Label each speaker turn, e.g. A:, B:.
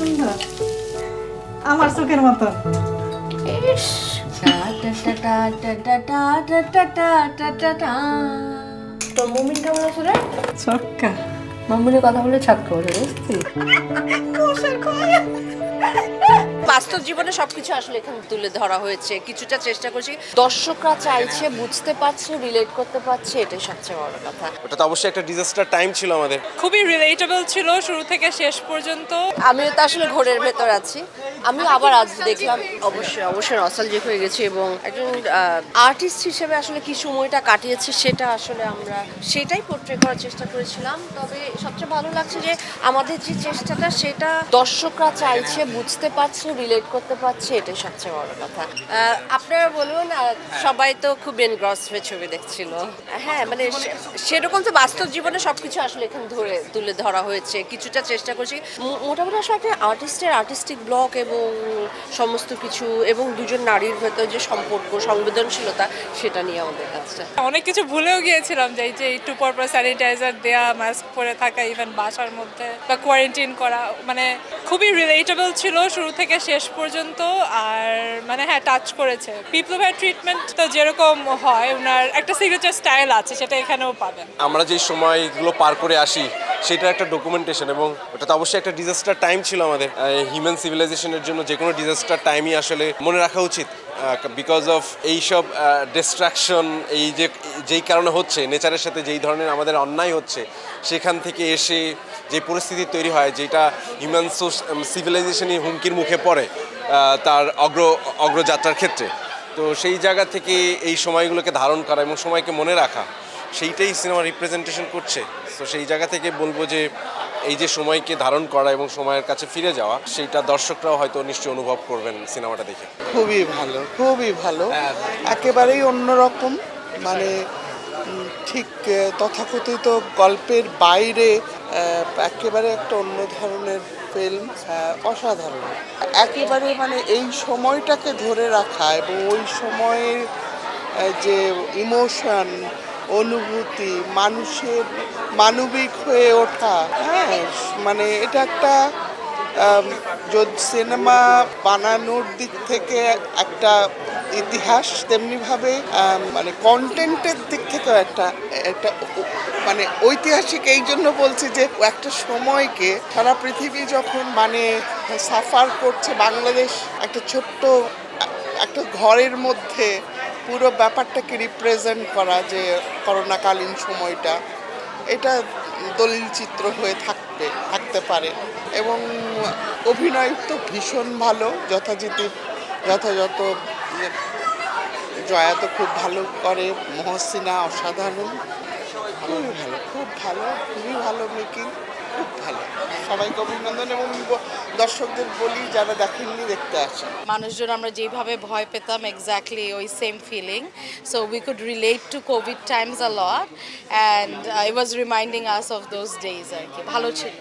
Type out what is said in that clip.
A: সুন্দর, আমার চোখের মতো।
B: ইস তোর মুমিন কেমন আছে রে?
A: ছক্কা
B: মামুনের কথা বলে ছক্কা বলে বুঝছি। বাস্তব জীবনে সবকিছু আসলে এখানে তুলে ধরা হয়েছে, কিছুটা চেষ্টা করছি, দর্শকরা চাইছে, বুঝতে পারছে, রিলেট করতে পারছে, এটাই সবচেয়ে বড় কথা।
C: ওটা তো অবশ্যই একটা ডিজাস্টার টাইম ছিল আমাদের।
D: খুবই রিলেটেবল ছিল শুরু থেকে শেষ পর্যন্ত।
B: আমিও তো আসলে ঘোরের ভেতর আছি, আমিও আবার আজ দেখলাম, অবশ্যই নস্টালজিক হয়ে গেছি এবং একজন আর্টিস্ট হিসেবে আসলে কি সময়টা কাটিয়েছি সেটা আসলে আমরা সেটাই পোর্ট্রে করার চেষ্টা করেছিলাম। তবে সবচেয়ে ভালো লাগছে যে আমাদের যে চেষ্টাটা সেটা দর্শকরা চাইছে, বুঝতে পারছে, রিলেট করতে পারছে, এটাই সবচেয়ে বড় কথা। আপনারা বলুন, সবাই তো খুব এনগ্রস হয়ে ছবি দেখছিল। হ্যাঁ, মানে সেরকম তো বাস্তব জীবনে সবকিছু আসলে এখানে তুলে ধরা হয়েছে, কিছুটা চেষ্টা করছি, মোটামুটি আসলে একটা আর্টিস্টের আর্টিস্টিক ব্লক এবং সমস্ত কিছু এবং দুজন নারীর ভেতর যে সম্পর্ক, সংবেদনশীলতা, সেটা নিয়ে আমাদের কাজটা।
D: অনেক কিছু ভুলেও গিয়েছিলাম, যে এই যে একটু পরপর স্যানিটাইজার দেয়া, মাস্ক পরে থাকা, ইভেন বাসার মধ্যে বা কোয়ারেন্টাইন করা, মানে খুবই রিলেটেবল ছিল শুরু থেকে শেষ পর্যন্ত। আর মানে হ্যাঁ, টাচ করেছে। বিপ্লব ভাইয়ের ট্রিটমেন্ট তো যেরকম হয়, ওনার একটা সিগনেচার স্টাইল আছে, সেটা এখানেও পাবেন।
C: আমরা যে সময়গুলো পার করে আসি সেটার একটা ডকুমেন্টেশন, এবং ওটা তো অবশ্যই একটা ডিজাস্টার টাইম ছিল আমাদের। হিউম্যান সিভিলাইজেশনের জন্য যে কোনো ডিজাস্টার টাইমই আসলে মনে রাখা উচিত, বিকজ অফ এইসব ডিস্ট্রাকশন, এই যে যেই কারণে হচ্ছে, নেচারের সাথে যেই ধরনের আমাদের অন্যায় হচ্ছে, সেখান থেকে এসে যে পরিস্থিতি তৈরি হয়, যেটা হিউম্যান সিভিলাইজেশনই হুমকির মুখে পড়ে তার অগ্রযাত্রার ক্ষেত্রে। তো সেই জায়গা থেকে এই সময়গুলোকে ধারণ করা এবং সময়কে মনে রাখা, সেইটাই সিনেমা রিপ্রেজেন্টেশন করছে। তো সেই জায়গা থেকে বলবো যে এই যে সময়কে ধারণ করা এবং সময়ের কাছে ফিরে যাওয়া, সেইটা দর্শকরাও হয়তো নিশ্চয়ই অনুভব করবেন সিনেমাটা দেখে।
E: খুবই ভালো, একেবারেই অন্যরকম। মানে ঠিক তথাকথিত গল্পের বাইরে একেবারে একটা অন্য ধরনের ফিল্ম, অসাধারণ। একেবারে মানে এই সময়টাকে ধরে রাখা এবং ওই সময়ের যে ইমোশন, অনুভূতি, মানুষের মানবিক হয়ে ওঠা, হ্যাঁ, মানে এটা একটা যদি সিনেমা বানানোর দিক থেকে একটা ইতিহাস, তেমনিভাবে মানে কন্টেন্টের দিক থেকেও একটা একটা মানে ঐতিহাসিক। এই জন্য বলছি যে একটা সময়কে সারা পৃথিবী যখন মানে সাফার করছে, বাংলাদেশ একটা ছোট্ট একটা ঘরের মধ্যে পুরো ব্যাপারটাকে রিপ্রেজেন্ট করা, যে করোনাকালীন সময়টা, এটা দলিল চিত্র হয়ে থাকতে পারে। এবং অভিনয় তো ভীষণ ভালো, যথাযথ জয়া তো খুব ভালো করে, মহসিনা অসাধারণ, খুবই ভালো মেকিং, খুব ভালো। সবাইকে অভিনন্দন, এবং দর্শকদের বলি যারা দেখেননি দেখতে আসেন।
F: মানুষজন আমরা যেভাবে ভয় পেতাম, এক্স্যাক্টলি ওই same feeling, so we could relate to Covid times a lot and it was reminding us of those days আর কি। ভালো ছিল।